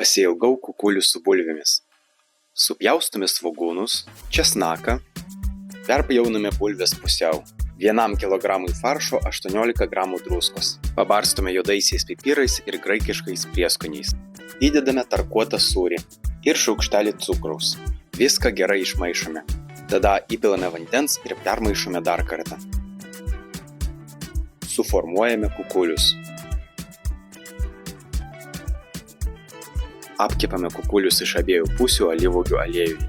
Pasiilgau kukulių su bulvėmis. Supjaustome svogūnus, česnaką, perpjauname bulves pusiau. 1 kilogramui faršo 18 gramų druskos. Pabarstome juodaisiais pipirais ir graikiškais prieskoniais. Įdedame tarkuotą sūrį ir šaukštelį cukraus. Viską gerai išmaišome. Tada įpilame vandens ir permaišome dar kartą. Suformuojame kukulius. Apkepame kukulius iš abiejų pusių alyvuogių aliejuje.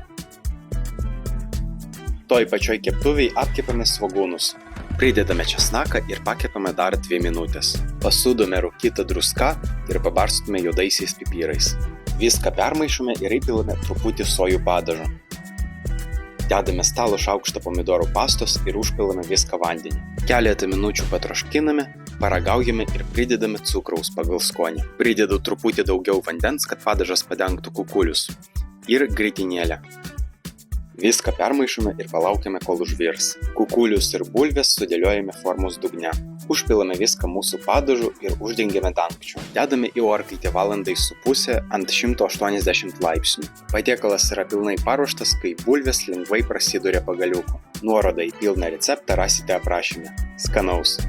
Toj pačioj keptuvėj apkepame svogūnus. Pridedame česnaką ir pakepame dar 2 minutės. Pasūdome rūkytą druską ir pabarstome juodaisiais pipirais. Viską permaišome ir įpilame truputį sojų padažo. Dedame stalo šaukštą pomidorų pastos ir užpilame viską vandenį. Keletą minučių patroškiname, paragaujame ir pridedame cukraus pagal skonį. Pridedu truputį daugiau vandens, kad padažas padengtų kukulius. Ir grietinėlę. Viską permaišome ir palaukiame, kol užvirs. Kukulius ir bulves sudėliojame formos dugne. Užpilame viską mūsų padažu ir uždengiame dangčiu. Dedame į orkaitę 1,5 valandą ant 180 laipsnių. Patiekalas yra pilnai paruoštas, kai bulvės lengvai prasiduria pagaliuku. Nuorodą į pilną receptą rasite aprašyme. Skanaus!